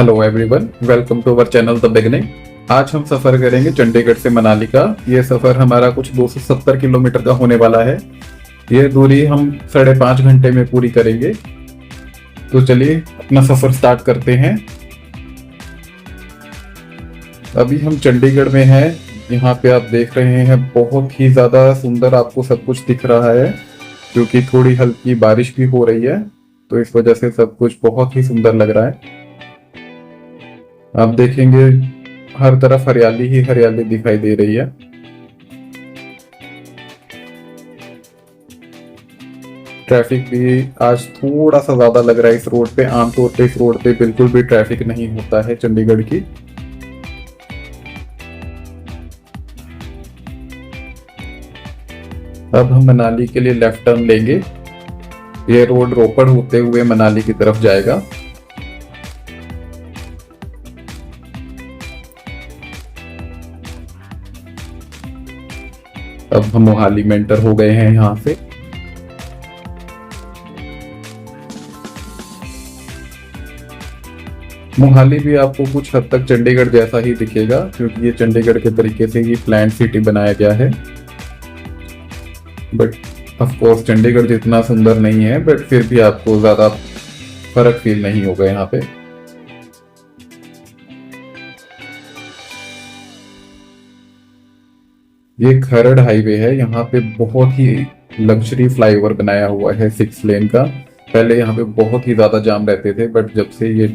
Hello everyone, welcome to our channel the beginning. आज हम सफर करेंगे चंडीगढ़ से मनाली का। ये सफर हमारा कुछ 270 किलोमीटर का होने वाला है। ये दूरी हम 5.5 घंटे में पूरी करेंगे। तो चलिए अपना सफर स्टार्ट करते हैं। अभी हम चंडीगढ़ में हैं। यहाँ पे आप देख रहे हैं बहुत ही ज्यादा सुंदर आपको सब कुछ दिख रहा है, क्योंकि थोड़ी हल्की बारिश भी हो रही है, तो इस वजह से सब कुछ बहुत ही सुंदर लग रहा है। आप देखेंगे हर तरफ हरियाली ही हरियाली दिखाई दे रही है। ट्रैफिक भी आज थोड़ा सा ज्यादा लग रहा है इस रोड पे। आमतौर पे इस रोड पे बिल्कुल भी ट्रैफिक नहीं होता है चंडीगढ़ की। अब हम मनाली के लिए लेफ्ट टर्न लेंगे। ये रोड रोपड़ होते हुए मनाली की तरफ जाएगा। अब हम मोहाली में एंटर हो गए हैं। यहाँ से मोहाली भी आपको कुछ हद तक चंडीगढ़ जैसा ही दिखेगा, क्योंकि ये चंडीगढ़ के तरीके से ही प्लान्ड सिटी बनाया गया है। बट ऑफ कोर्स चंडीगढ़ जितना सुंदर नहीं है, बट फिर भी आपको ज्यादा फर्क फील नहीं होगा यहाँ पे। ये खरड़ हाईवे है। यहाँ पे बहुत ही लग्जरी फ्लाईओवर बनाया हुआ है 6 लेन का। पहले यहाँ पे बहुत ही ज्यादा जाम रहते थे, बट जब से ये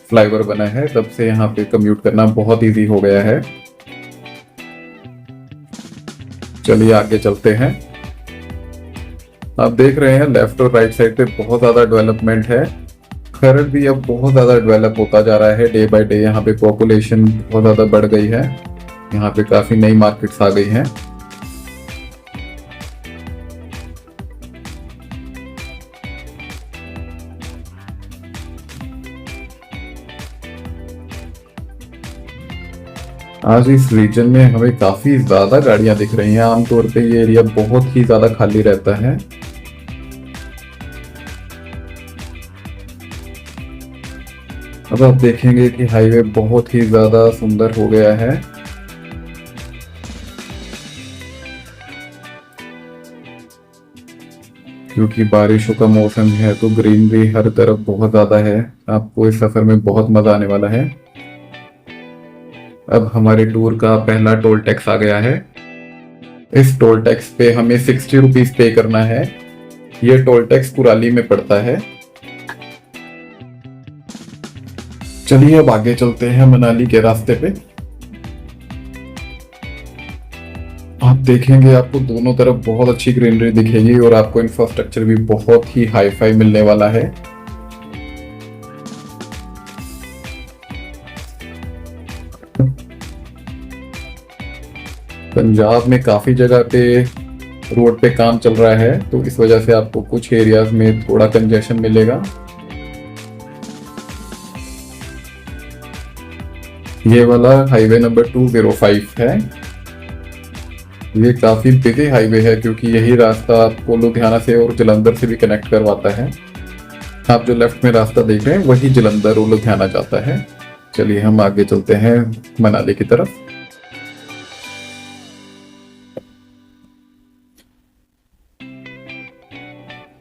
फ्लाईओवर बना है तब से यहाँ पे कम्यूट करना बहुत इजी हो गया है। चलिए आगे चलते हैं। आप देख रहे हैं लेफ्ट और राइट साइड पे बहुत ज्यादा डेवलपमेंट है। खरड़ भी अब बहुत ज्यादा डेवलप होता जा रहा है डे बाय डे। यहाँ पे पॉपुलेशन बहुत ज्यादा बढ़ गई है। यहाँ पे काफी नई मार्केट्स आ गई हैं। आज इस रीजन में हमें काफी ज्यादा गाड़ियां दिख रही हैं। आमतौर पे ये एरिया बहुत ही ज्यादा खाली रहता है। अब आप देखेंगे कि हाईवे बहुत ही ज्यादा सुंदर हो गया है। क्योंकि बारिशों का मौसम है तो ग्रीनरी हर तरफ बहुत ज्यादा है। आपको इस सफर में बहुत मजा आने वाला है। अब हमारे टूर का पहला टोल टैक्स आ गया है। इस टोल टैक्स पे हमें 60 रुपीज पे करना है। ये टोल टैक्स कुराली में पड़ता है। चलिए अब आगे चलते हैं मनाली के रास्ते पे। आप देखेंगे आपको दोनों तरफ बहुत अच्छी ग्रीनरी दिखेगी और आपको इंफ्रास्ट्रक्चर भी बहुत ही हाई फाई मिलने वाला है। पंजाब में काफी जगह पे रोड पे काम चल रहा है, तो इस वजह से आपको कुछ एरियाज में थोड़ा कंजेशन मिलेगा। ये वाला हाईवे नंबर 205 है। ये काफी बिजी हाईवे है, क्योंकि यही रास्ता आपको लुधियाना से और जलंधर से भी कनेक्ट करवाता है। आप जो लेफ्ट में रास्ता देख रहे हैं वही जलंधर और लुधियाना जाता है। चलिए हम आगे चलते हैं मनाली की तरफ।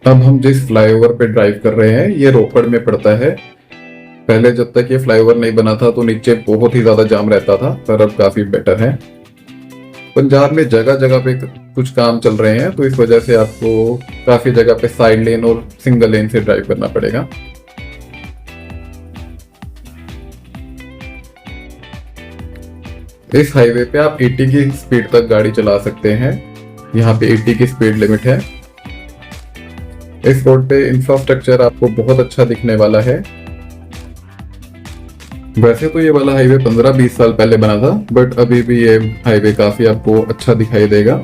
अब हम जिस फ्लाईओवर पे ड्राइव कर रहे हैं ये रोपड़ में पड़ता है। पहले जब तक ये फ्लाईओवर नहीं बना था तो नीचे बहुत ही ज्यादा जाम रहता था, पर अब काफी बेटर है। पंजाब में जगह जगह पे कुछ काम चल रहे हैं, तो इस वजह से आपको काफी जगह पे साइड लेन और सिंगल लेन से ड्राइव करना पड़ेगा। इस हाईवे पे आप 80 की स्पीड तक गाड़ी चला सकते हैं। यहाँ पे 80 की स्पीड लिमिट है। इस रोड पे इंफ्रास्ट्रक्चर आपको बहुत अच्छा दिखने वाला है। वैसे तो ये वाला हाईवे 15-20 साल पहले बना था, बट अभी भी ये हाईवे काफी आपको अच्छा दिखाई देगा।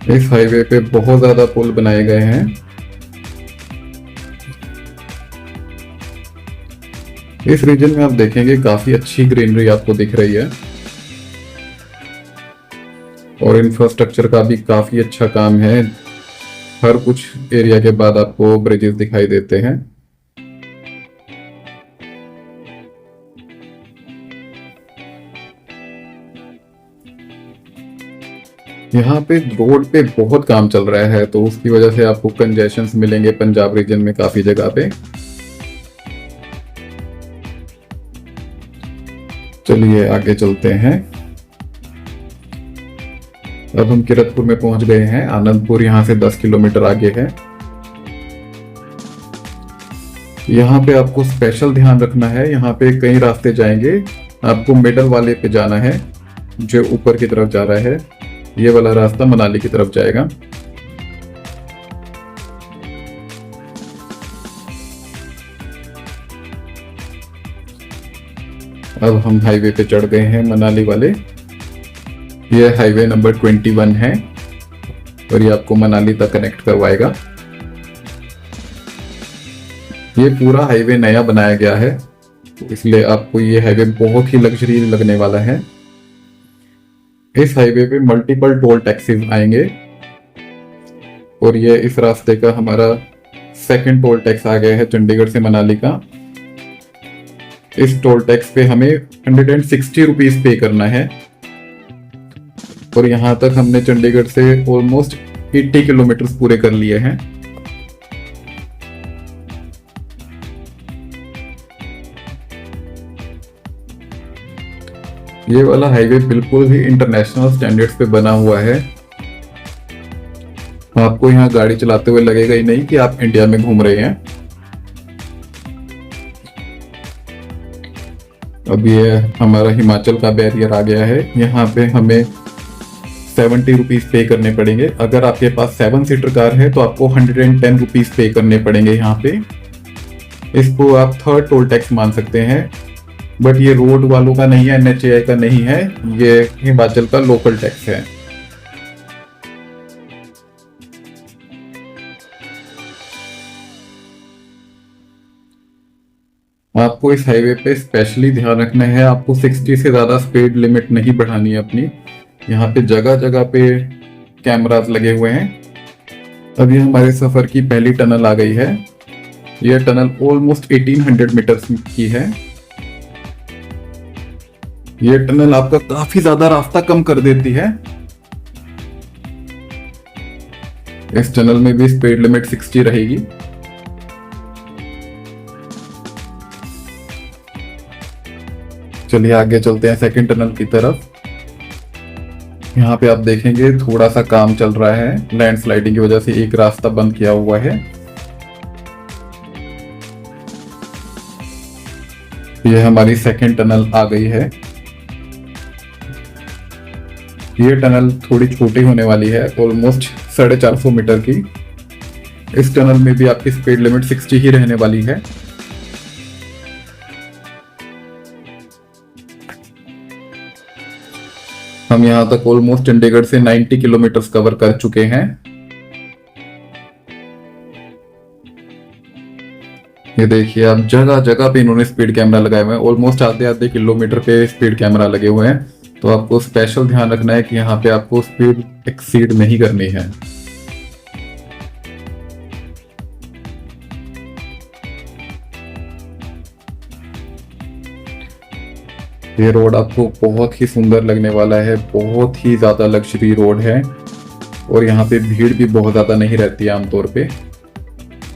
इस हाईवे पे बहुत ज्यादा पुल बनाए गए हैं। इस रीजन में आप देखेंगे काफी अच्छी ग्रीनरी आपको दिख रही है और इंफ्रास्ट्रक्चर का भी काफी अच्छा काम है। हर कुछ एरिया के बाद आपको ब्रिजेस दिखाई देते हैं। यहाँ पे रोड पे बहुत काम चल रहा है, तो उसकी वजह से आपको कंजेशंस मिलेंगे पंजाब रीजन में काफी जगह पे। चलिए आगे चलते हैं। अब हम किरतपुर में पहुंच गए हैं। आनंदपुर यहाँ से 10 किलोमीटर आगे है। यहाँ पे आपको स्पेशल ध्यान रखना है, यहाँ पे कई रास्ते जाएंगे, आपको मिडल वाले पे जाना है जो ऊपर की तरफ जा रहा है। ये वाला रास्ता मनाली की तरफ जाएगा। अब हम हाईवे पे चढ़ गए हैं मनाली वाले। ये हाईवे नंबर 21 है और ये आपको मनाली तक कनेक्ट करवाएगा। ये पूरा हाईवे नया बनाया गया है, तो इसलिए आपको ये हाईवे बहुत ही लग्जरी लगने वाला है। इस हाईवे पे मल्टीपल टोल टैक्सेस आएंगे और ये इस रास्ते का हमारा सेकंड टोल टैक्स आ गया है चंडीगढ़ से मनाली का। इस टोल टैक्स पे हमें 160 रुपीज पे करना है और यहाँ तक हमने चंडीगढ़ से ऑलमोस्ट 80 किलोमीटर पूरे कर लिए हैं। ये वाला हाईवे बिल्कुल ही इंटरनेशनल स्टैंडर्ड्स पे बना हुआ है। आपको यहाँ गाड़ी चलाते हुए लगेगा ही नहीं कि आप इंडिया में घूम रहे हैं। अब ये हमारा हिमाचल का बैरियर आ गया है। यहाँ पे हमें 70 रुपीज पे करने पड़ेंगे। अगर आपके पास 7 सीटर कार है तो आपको 110 रुपीज पे करने पड़ेंगे यहाँ पे। इसको आप थर्ड टोल टैक्स मान सकते हैं, बट ये रोड वालों का नहीं है, NHAI का नहीं है, ये हिमाचल का लोकल टैक्स है। आपको इस हाईवे पे स्पेशली ध्यान रखना है, आपको 60 से ज्यादा स्पीड लिमिट नहीं बढ़ानी है अपनी। यहाँ पे जगह जगह पे कैमरास लगे हुए हैं। अब ये हमारे सफर की पहली टनल आ गई है। यह टनल ऑलमोस्ट 1800 मीटर्स की है। ये टनल आपका काफी ज्यादा रास्ता कम कर देती है। इस टनल में भी स्पीड लिमिट 60 रहेगी। चलिए आगे चलते हैं सेकंड टनल की तरफ। यहाँ पे आप देखेंगे थोड़ा सा काम चल रहा है, लैंडस्लाइडिंग की वजह से एक रास्ता बंद किया हुआ है। ये हमारी सेकंड टनल आ गई है। ये टनल थोड़ी छोटी होने वाली है, ऑलमोस्ट 450 मीटर की। इस टनल में भी आपकी स्पीड लिमिट 60 ही रहने वाली है। हम यहाँ तक ऑलमोस्ट चंडीगढ़ से 90 किलोमीटर कवर कर चुके हैं। ये देखिए आप, जगह जगह पे इन्होंने स्पीड कैमरा लगाए हुए हैं। ऑलमोस्ट आधे आधे किलोमीटर पे स्पीड कैमरा लगे हुए हैं, तो आपको स्पेशल ध्यान रखना है कि यहाँ पे आपको स्पीड एक्सीड नहीं करनी है। ये रोड आपको बहुत ही सुंदर लगने वाला है, बहुत ही ज्यादा लग्जरी रोड है और यहाँ पे भीड़ भी बहुत ज्यादा नहीं रहती है आमतौर पे।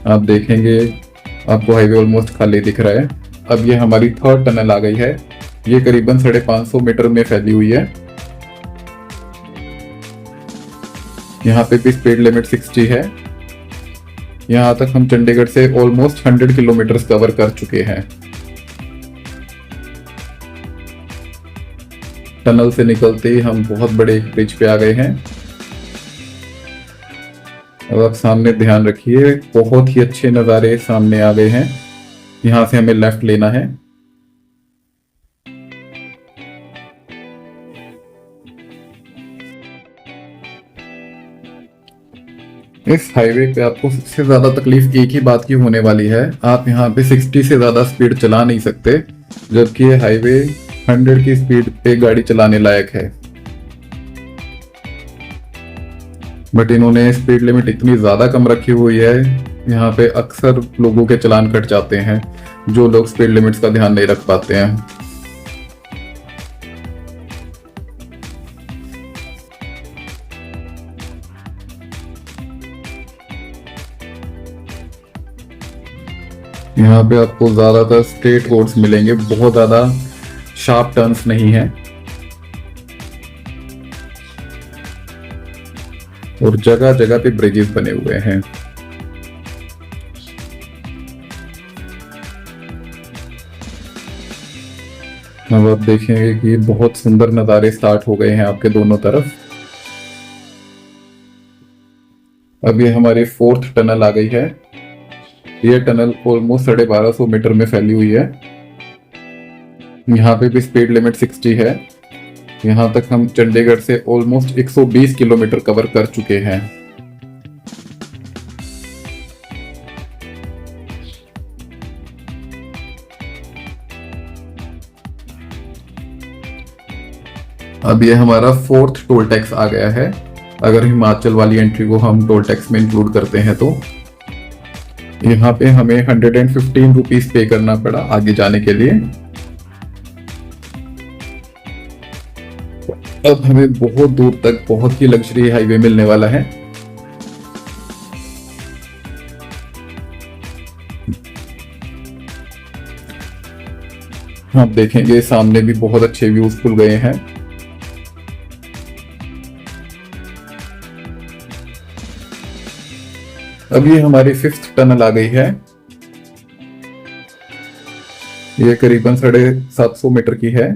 आप देखेंगे आपको हाईवे ऑलमोस्ट खाली दिख रहा है। अब ये हमारी थर्ड टनल आ गई है। ये करीबन 550 मीटर में फैली हुई है। यहाँ पे भी स्पीड लिमिट 60 है। यहाँ तक हम चंडीगढ़ से ऑलमोस्ट 100 किलोमीटर कवर कर चुके हैं। टनल से निकलते ही हम बहुत बड़े ब्रिज पे आ गए हैं। अब आप सामने ध्यान रखिए, बहुत ही अच्छे नज़ारे सामने आ गए हैं। यहाँ से हमें लेफ्ट लेना है। इस हाईवे पे आपको सबसे ज्यादा तकलीफ एक ही बात की होने वाली है, आप यहाँ पे 60 से ज्यादा स्पीड चला नहीं सकते, जबकि ये हाईवे 100 की स्पीड पे गाड़ी चलाने लायक है। बट इन्होंने स्पीड लिमिट इतनी ज़्यादा कम रखी हुई है, यहाँ पे अक्सर लोगों के चालान कट जाते हैं जो लोग स्पीड लिमिट्स का ध्यान नहीं रख पाते हैं। यहाँ पे आपको ज़्यादातर स्ट्रेट रोड्स मिलेंगे, बहुत ज़्यादा शार्प टर्न्स नहीं है, और जगह जगह पे ब्रिजेस बने हुए हैं। अब आप देखेंगे कि बहुत सुंदर नज़ारे स्टार्ट हो गए हैं आपके दोनों तरफ। अब ये हमारी 4th टनल आ गई है। ये टनल ऑलमोस्ट 1250 मीटर में फैली हुई है। यहाँ पे भी स्पीड लिमिट 60 है। यहाँ तक हम चंडीगढ़ से ऑलमोस्ट 120 किलोमीटर कवर कर चुके हैं। अब ये हमारा 4th टोल टैक्स आ गया है। अगर हिमाचल वाली एंट्री को हम टोल टैक्स में इंक्लूड करते हैं तो यहाँ पे हमें 115 रुपीज पे करना पड़ा आगे जाने के लिए। अब हमें बहुत दूर तक बहुत ही लग्जरी हाईवे मिलने वाला है। आप देखेंगे सामने भी बहुत अच्छे व्यूज खुल गए हैं। अब ये हमारी 5th टनल आ गई है। ये करीबन 750 मीटर की है।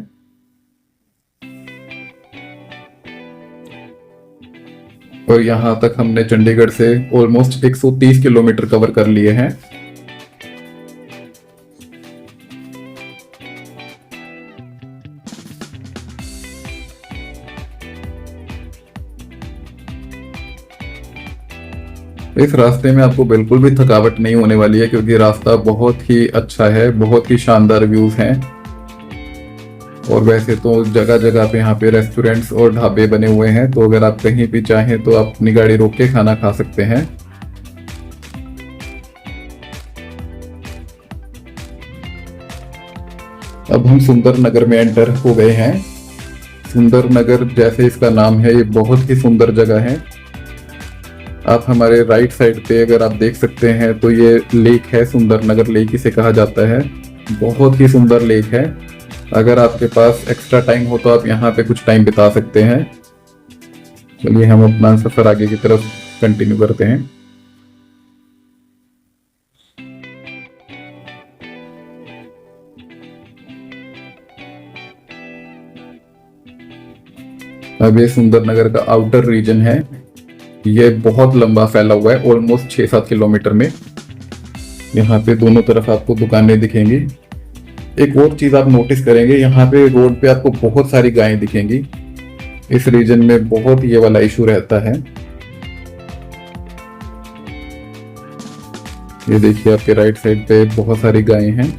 और यहां तक हमने चंडीगढ़ से ऑलमोस्ट 130 किलोमीटर कवर कर लिए हैं। इस रास्ते में आपको बिल्कुल भी थकावट नहीं होने वाली है, क्योंकि रास्ता बहुत ही अच्छा है, बहुत ही शानदार व्यूज हैं। और वैसे तो जगह जगह पे यहाँ पे रेस्टोरेंट्स और ढाबे बने हुए हैं, तो अगर आप कहीं भी चाहें तो आप अपनी गाड़ी रोक के खाना खा सकते हैं। अब हम सुंदर नगर में एंटर हो गए हैं। सुंदर नगर जैसे इसका नाम है, ये बहुत ही सुंदर जगह है। आप हमारे राइट साइड पे अगर आप देख सकते हैं तो ये लेक है, सुंदर नगर लेक इसे कहा जाता है। बहुत ही सुंदर लेक है। अगर आपके पास एक्स्ट्रा टाइम हो तो आप यहाँ पे कुछ टाइम बिता सकते हैं। चलिए हम अपना सफर आगे की तरफ कंटिन्यू करते हैं। अब ये सुंदर नगर का आउटर रीजन है। ये बहुत लंबा फैला हुआ है, ऑलमोस्ट 6-7 किलोमीटर में। यहाँ पे दोनों तरफ आपको दुकानें दिखेंगी। एक और चीज आप नोटिस करेंगे, यहाँ पे रोड पे आपको बहुत सारी गायें दिखेंगी। इस रीजन में बहुत ये वाला इशू रहता है। ये देखिए आपके राइट साइड पे बहुत सारी गायें हैं।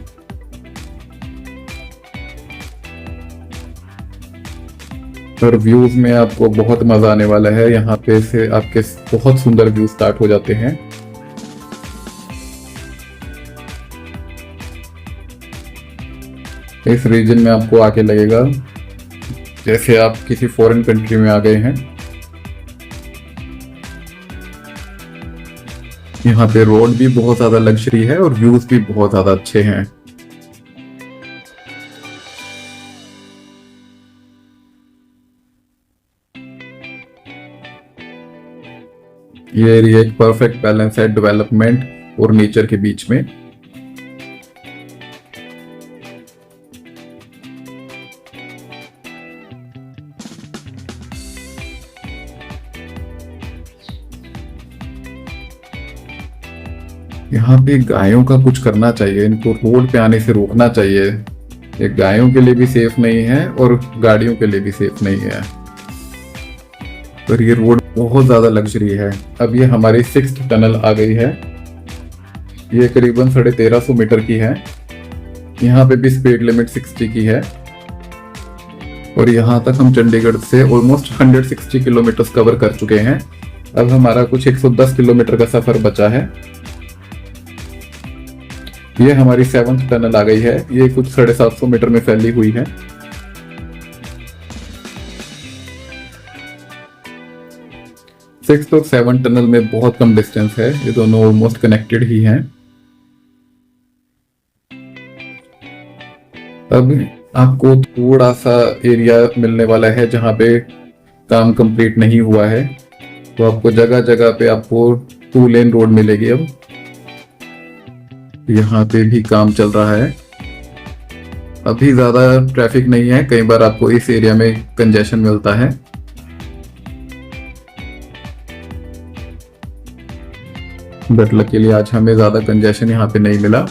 और व्यूज में आपको बहुत मजा आने वाला है। यहाँ पे से आपके बहुत सुंदर व्यू स्टार्ट हो जाते हैं। इस रीजन में आपको आके लगेगा जैसे आप किसी फॉरेन कंट्री में आ गए हैं। यहाँ पे रोड भी बहुत ज्यादा लग्जरी है और व्यूज भी बहुत ज्यादा अच्छे हैं। ये एरिया एक परफेक्ट बैलेंस है डेवलपमेंट और नेचर के बीच में। यहाँ पे गायों का कुछ करना चाहिए, इनको रोड पे आने से रोकना चाहिए। ये गायों के लिए भी सेफ नहीं है और गाड़ियों के लिए भी सेफ नहीं है। पर ये रोड बहुत ज्यादा लग्जरी है। अब ये हमारी 6th टनल आ गई है। ये करीबन 1350 मीटर की है। यहाँ पे भी स्पीड लिमिट 60 की है। और यहाँ तक हम चंडीगढ़ से ऑलमोस्ट 160 किलोमीटर कवर कर चुके हैं। अब हमारा कुछ 110 किलोमीटर का सफर बचा है। ये हमारी 7th टनल आ गई है। ये कुछ 750 मीटर में फैली हुई है। सिक्स और 7 टनल में बहुत कम डिस्टेंस है, ये दोनों ऑलमोस्ट कनेक्टेड ही हैं। अब आपको थोड़ा सा एरिया मिलने वाला है जहाँ पे काम कंप्लीट नहीं हुआ है, तो आपको जगह जगह पे आपको 2 लेन रोड मिलेगी। अब यहाँ पे भी काम चल रहा है। अभी ज्यादा ट्रैफिक नहीं है, कई बार आपको इस एरिया में कंजेशन मिलता है। बट लकीली आज हमें ज्यादा कंजेशन यहाँ पे नहीं मिला।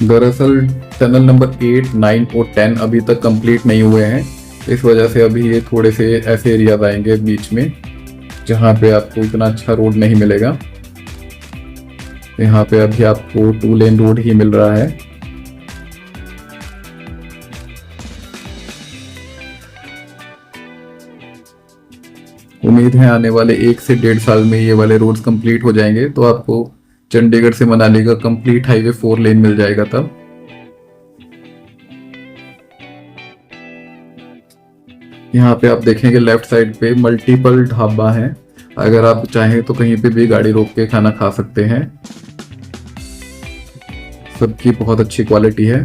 दरअसल टनल नंबर 8, 9 और 10 अभी तक कंप्लीट नहीं हुए हैं। इस वजह से अभी ये थोड़े से ऐसे एरियाज आएंगे बीच में जहाँ पे आपको इतना अच्छा रोड नहीं मिलेगा। यहाँ पे अभी आपको 2 लेन रोड ही मिल रहा है। उम्मीद है आने वाले 1 से 1.5 साल में ये वाले रोड्स कंप्लीट हो जाएंगे, तो आपको चंडीगढ़ से मनाली का कंप्लीट हाईवे 4 लेन मिल जाएगा तब। यहाँ पे आप देखेंगे लेफ्ट साइड पे मल्टीपल ढाबा हैं। अगर आप चाहें तो कहीं पे भी गाड़ी रोक के खाना खा सकते हैं। सबकी बहुत अच्छी क्वालिटी है।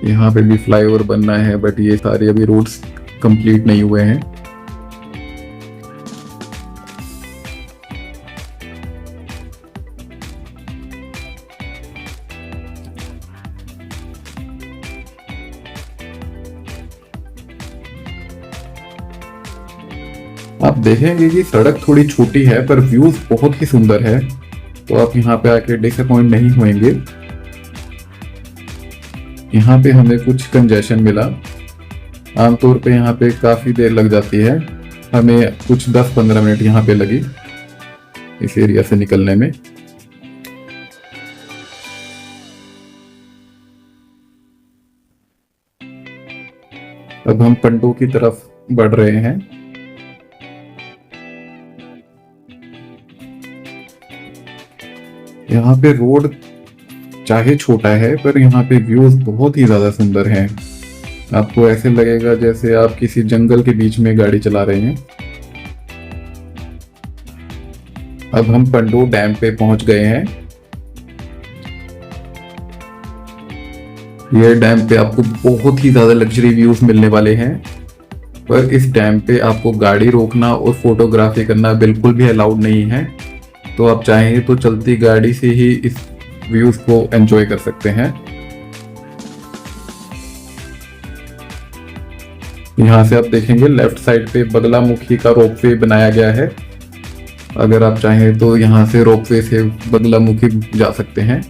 यहाँ पे भी फ्लाईओवर बनना है, बट ये सारे अभी रोड्स कंप्लीट नहीं हुए हैं। आप देखेंगे कि सड़क थोड़ी छोटी है पर व्यूज बहुत ही सुंदर है, तो आप यहाँ पे आके डिसअपॉइंट नहीं होंगे। यहाँ पे हमें कुछ कंजेशन मिला। आमतौर पे यहाँ पे काफी देर लग जाती है, हमें कुछ 10-15 मिनट यहाँ पे लगी इस एरिया से निकलने में। अब हम पंडो की तरफ बढ़ रहे हैं। यहाँ पे रोड चाहे छोटा है पर यहाँ पे व्यूज बहुत ही ज्यादा सुंदर हैं। आपको ऐसे लगेगा जैसे आप किसी जंगल के बीच में गाड़ी चला रहे हैं। अब हम पंडो डैम पे पहुंच गए हैं। ये डैम पे आपको बहुत ही ज्यादा लग्जरी व्यूज मिलने वाले हैं, पर इस डैम पे आपको गाड़ी रोकना और फोटोग्राफी करना बिल्कुल भी अलाउड नहीं है। तो आप चाहें तो चलती गाड़ी से ही इस व्यूज को एंजॉय कर सकते हैं। यहाँ से आप देखेंगे लेफ्ट साइड पे बगलामुखी का रोपवे बनाया गया है। अगर आप चाहें तो यहाँ से रोपवे से बगलामुखी जा सकते हैं।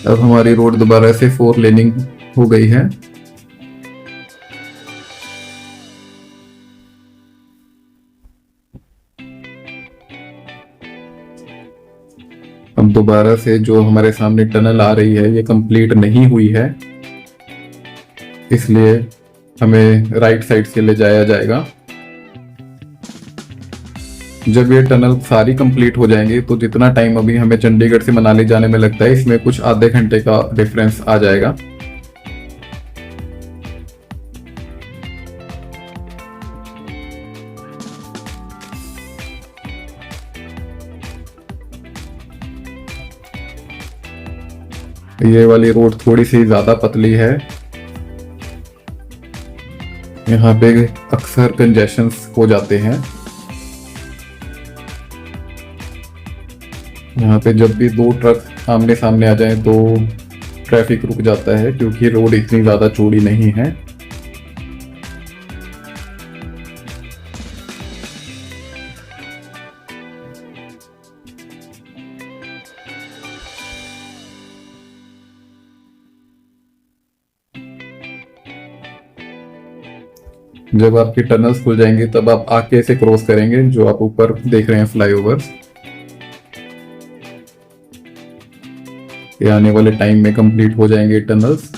अब हमारी रोड दोबारा से 4 लेनिंग हो गई है। अब दोबारा से जो हमारे सामने टनल आ रही है ये कंप्लीट नहीं हुई है, इसलिए हमें राइट साइड से ले जाया जाएगा। जब ये टनल सारी कंप्लीट हो जाएंगे तो जितना टाइम अभी हमें चंडीगढ़ से मनाली जाने में लगता है, इसमें कुछ आधे घंटे का डिफरेंस आ जाएगा। ये वाली रोड थोड़ी सी ज्यादा पतली है। यहाँ पे अक्सर कंजेशंस हो जाते हैं। यहाँ पे जब भी 2 ट्रक आमने सामने आ जाएं तो ट्रैफिक रुक जाता है, क्योंकि रोड इतनी ज्यादा चौड़ी नहीं है। जब आपकी टनल्स खुल जाएंगे तब आप आगे से क्रॉस करेंगे, जो आप ऊपर देख रहे हैं फ्लाईओवर्स। ये आने वाले टाइम में कंप्लीट हो जाएंगे टनल्स।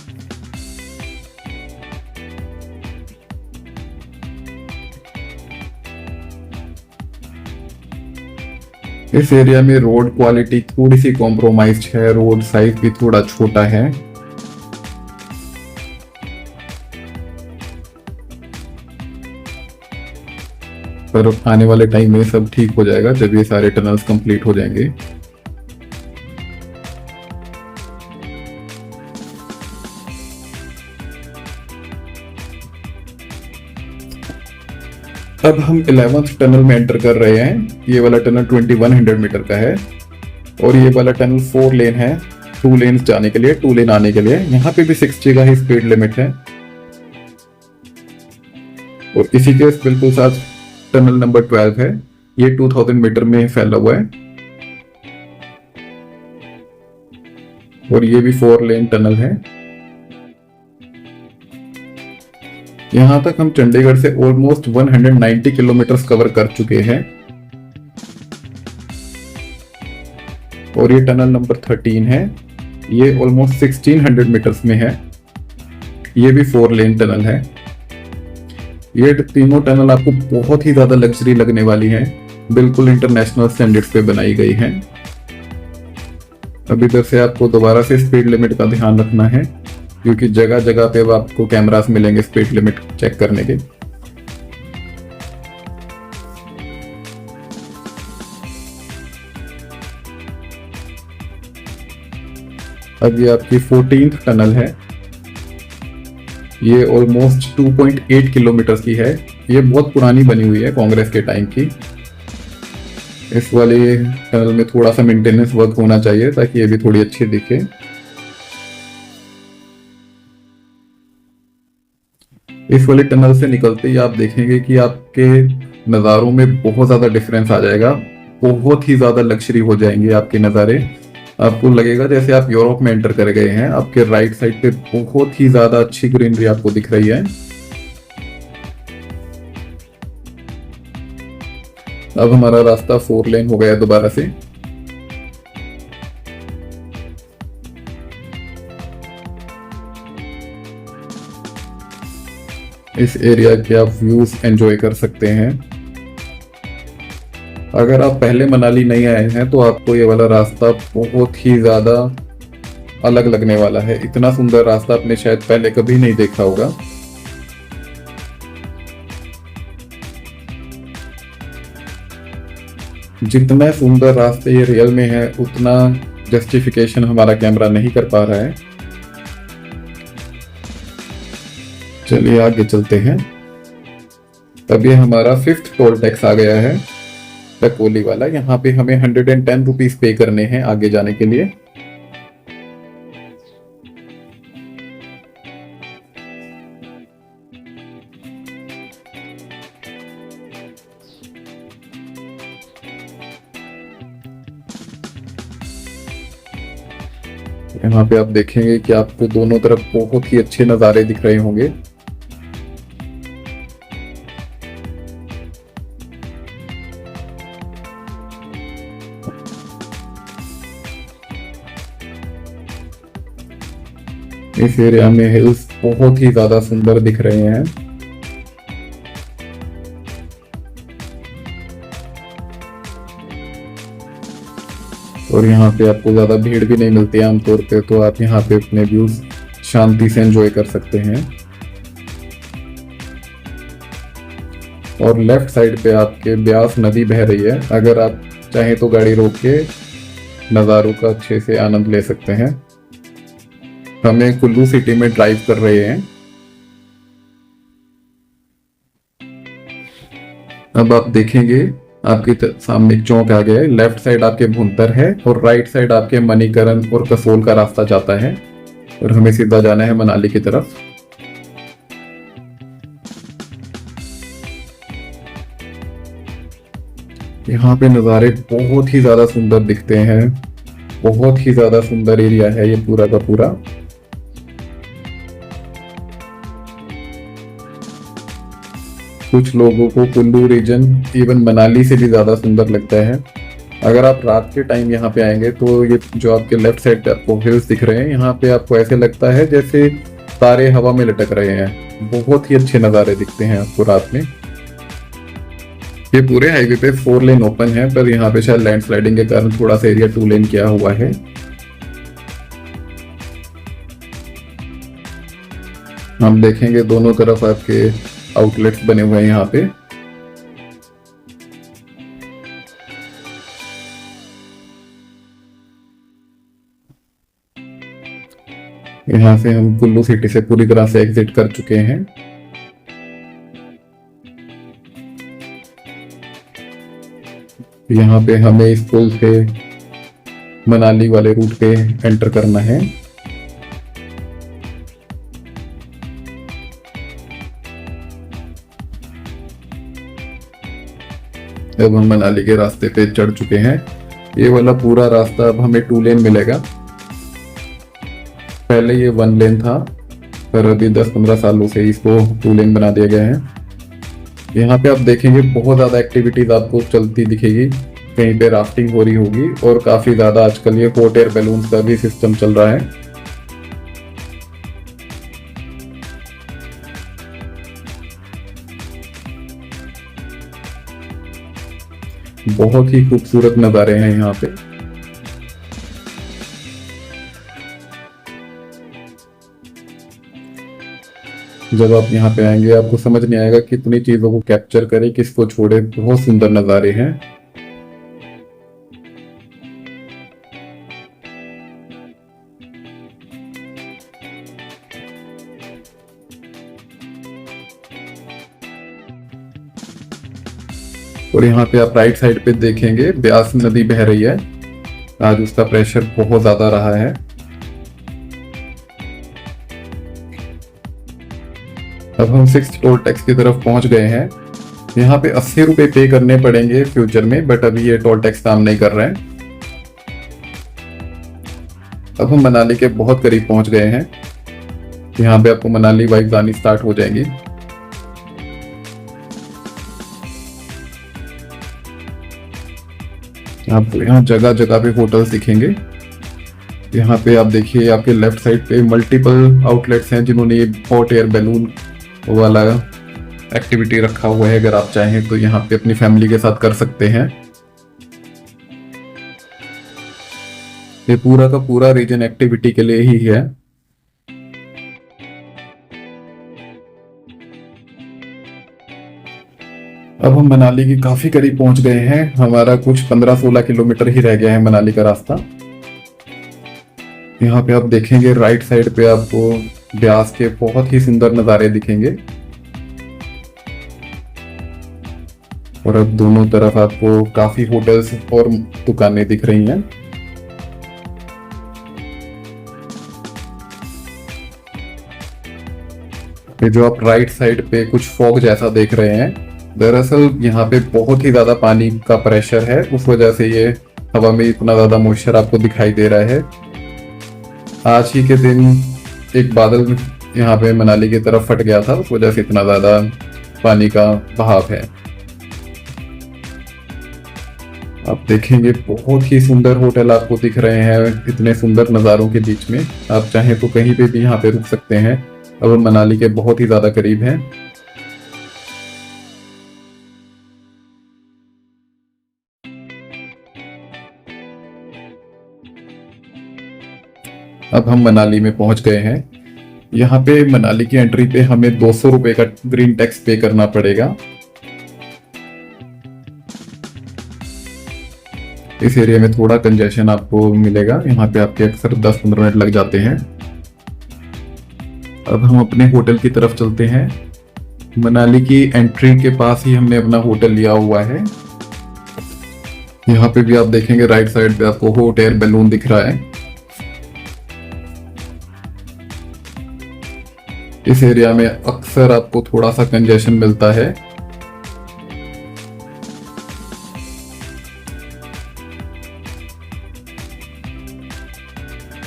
इस एरिया में रोड क्वालिटी थोड़ी सी कॉम्प्रोमाइज्ड है, रोड साइज भी थोड़ा छोटा है। पर आने वाले टाइम में सब ठीक हो जाएगा जब ये सारे टनल्स कंप्लीट हो जाएंगे। अब हम 11th टनल में एंटर कर रहे हैं। ये वाला टनल 2100 मीटर का है और ये वाला टनल 4 लेन है, 2 लेन जाने के लिए 2 लेन आने के लिए। यहाँ पे भी 60 का ही स्पीड लिमिट है। और इसी के बिल्कुल साथ टनल नंबर 12 है, ये 2000 मीटर में फैला हुआ है और ये भी 4 लेन टनल है। यहां तक हम चंडीगढ़ से ऑलमोस्ट 190 किलोमीटर कवर कर चुके हैं। और ये टनल नंबर 13 है, ये ऑलमोस्ट 1600 मीटर्स में है। ये भी 4 लेन टनल है। ये तीनों टनल आपको बहुत ही ज्यादा लग्जरी लगने वाली है, बिल्कुल इंटरनेशनल स्टैंडर्ड्स पे बनाई गई है। अब इधर से आपको दोबारा से स्पीड लिमिट का ध्यान रखना है, क्योंकि जगह जगह पे अब आपको कैमरास मिलेंगे स्पीड लिमिट चेक करने के। अब ये आपकी 14th टनल है, ये ऑलमोस्ट 2.8 किलोमीटर की है। ये बहुत पुरानी बनी हुई है, कांग्रेस के टाइम की। इस वाले टनल में थोड़ा सा मेंटेनेंस वर्क होना चाहिए ताकि ये भी थोड़ी अच्छी दिखे। इस वाले टनल से निकलते ही आप देखेंगे कि आपके नज़ारों में बहुत ज़्यादा डिफरेंस आ जाएगा, बहुत ही ज़्यादा लग्जरी हो जाएंगे आपके नज़ारे। आपको लगेगा जैसे आप यूरोप में एंटर कर गए हैं। आपके राइट साइड पे बहुत ही ज़्यादा अच्छी ग्रीनरी आपको दिख रही है। अब हमारा रास्ता 4 लेन हो गया दोबारा से। इस एरिया के आप व्यूज एंजॉय कर सकते हैं। अगर आप पहले मनाली नहीं आए हैं तो आपको ये वाला रास्ता बहुत ही ज्यादा अलग लगने वाला है। इतना सुंदर रास्ता आपने शायद पहले कभी नहीं देखा होगा। जितना सुंदर रास्ते ये रियल में है उतना जस्टिफिकेशन हमारा कैमरा नहीं कर पा रहा है। चलिए आगे चलते हैं। अब ये हमारा 5th टोल टैक्स आ गया है, टकोली वाला। यहाँ पे हमें 110 रुपीज पे करने हैं आगे जाने के लिए। यहाँ पे आप देखेंगे कि आपको दोनों तरफ बहुत ही अच्छे नज़ारे दिख रहे होंगे। इस एरिया में हिल्स बहुत ही ज्यादा सुंदर दिख रहे हैं। और यहाँ पे आपको ज्यादा भीड़ भी नहीं मिलती है आमतौर पे, तो आप यहाँ पे अपने व्यूज शांति से एंजॉय कर सकते हैं। और लेफ्ट साइड पे आपके ब्यास नदी बह रही है। अगर आप चाहें तो गाड़ी रोक के नज़ारों का अच्छे से आनंद ले सकते हैं। हमें कुल्लू सिटी में ड्राइव कर रहे हैं। अब आप देखेंगे आपके सामने एक चौक आ गया है। लेफ्ट साइड आपके भुंतर है और राइट साइड आपके मणिकरण और कसोल का रास्ता जाता है और हमें सीधा जाना है मनाली की तरफ। यहाँ पे नज़ारे बहुत ही ज्यादा सुंदर दिखते हैं। बहुत ही ज्यादा सुंदर एरिया है ये पूरा का पूरा। कुछ लोगों को कुल्लू रीजन इवन मनाली से भी ज़्यादा सुंदर लगता है। अगर आप रात के टाइम यहाँ पे आएंगे तो ये जो आपके लेफ्ट साइड पे आपको हिल्स दिख रहे हैं, यहाँ पे आपको ऐसे लगता है जैसे तारे हवा में लटक रहे हैं। बहुत ही अच्छे नज़ारे दिखते हैं आपको रात में। ये पूरे हाईवे पे 4 लेन ओपन है, पर यहाँ पे शायद लैंडस्लाइडिंग के कारण थोड़ा सा एरिया 2 लेन किया हुआ है। हम देखेंगे दोनों तरफ आपके आउटलेट्स बने हुए हैं यहाँ पे। यहाँ से हम कुल्लू सिटी से पूरी तरह से एग्जिट कर चुके हैं। यहाँ पे हमें इस पुल से मनाली वाले रूट पे एंटर करना है। अब हम मनाली के रास्ते पे चढ़ चुके हैं। ये वाला पूरा रास्ता अब हमें 2 लेन मिलेगा। पहले ये 1 लेन था, पर अभी 10-15 सालों से इसको 2 लेन बना दिया गया है। यहाँ पे आप देखेंगे बहुत ज़्यादा एक्टिविटीज आपको चलती दिखेगी। कहीं पे राफ्टिंग हो रही होगी और काफ़ी ज़्यादा आजकल ये हॉट एयर बैलून्स का भी सिस्टम चल रहा है। बहुत ही खूबसूरत नज़ारे हैं यहाँ पे। जब आप यहाँ पे आएंगे आपको समझ नहीं आएगा कितनी चीजों को कैप्चर करे, किसको छोड़े। बहुत सुंदर नज़ारे हैं। और यहाँ पे आप राइट साइड पे देखेंगे ब्यास नदी बह रही है। आज उसका प्रेशर बहुत ज्यादा रहा है। अब हम 6th टोल टैक्स की तरफ पहुंच गए हैं। यहाँ पे 80 रुपए पे करने पड़ेंगे फ्यूचर में, बट अभी ये टोल टैक्स काम नहीं कर रहे हैं। अब हम मनाली के बहुत करीब पहुंच गए हैं। यहाँ पे आपको मनाली वाइब्स आनी स्टार्ट हो जाएंगी। आप यहाँ जगह जगह पे होटल्स दिखेंगे। यहाँ पे आप देखिए आपके लेफ्ट साइड पे मल्टीपल आउटलेट्स हैं जिन्होंने ये हॉट एयर बैलून वाला एक्टिविटी रखा हुआ है। अगर आप चाहें तो यहाँ पे अपनी फैमिली के साथ कर सकते हैं। ये पूरा का पूरा रीजन एक्टिविटी के लिए ही है। अब हम मनाली के काफी करीब पहुंच गए हैं। हमारा कुछ 15-16 किलोमीटर ही रह गया है मनाली का रास्ता। यहाँ पे आप देखेंगे राइट साइड पे आपको ब्यास के बहुत ही सुंदर नज़ारे दिखेंगे। और अब दोनों तरफ आपको काफी होटल्स और दुकानें दिख रही हैं। ये जो आप राइट साइड पे कुछ फॉग जैसा देख रहे हैं, दरअसल यहाँ पे बहुत ही ज्यादा पानी का प्रेशर है। उस वजह से ये हवा में इतना ज्यादा मॉइस्चर आपको दिखाई दे रहा है। आज ही के दिन एक बादल यहाँ पे मनाली की तरफ फट गया था, उस वजह से इतना ज्यादा पानी का बहाव है। आप देखेंगे बहुत ही सुंदर होटल आपको दिख रहे हैं इतने सुंदर नज़ारों के बीच में। आप चाहें तो कहीं पे भी यहाँ पे रुक सकते हैं। अब हम मनाली के बहुत ही ज्यादा करीब हैं। अब हम मनाली में पहुंच गए हैं। यहाँ पे मनाली की एंट्री पे हमें 200 रुपए का ग्रीन टैक्स पे करना पड़ेगा। इस एरिया में थोड़ा कंजेशन आपको मिलेगा। यहाँ पे आपके अक्सर 10-15 मिनट लग जाते हैं। अब हम अपने होटल की तरफ चलते हैं। मनाली की एंट्री के पास ही हमने अपना होटल लिया हुआ है। यहाँ पे भी आप देखेंगे राइट साइड पे आपको हॉट एयर बैलून दिख रहा है। इस एरिया में अक्सर आपको थोड़ा सा कंजेशन मिलता है।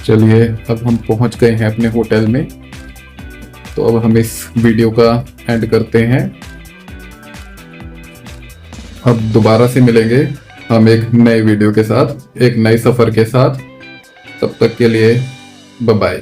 चलिए अब हम पहुंच गए हैं अपने होटल में, तो अब हम इस वीडियो का एंड करते हैं। अब दोबारा से मिलेंगे हम एक नए वीडियो के साथ, एक नए सफ़र के साथ। तब तक के लिए बाय बाय।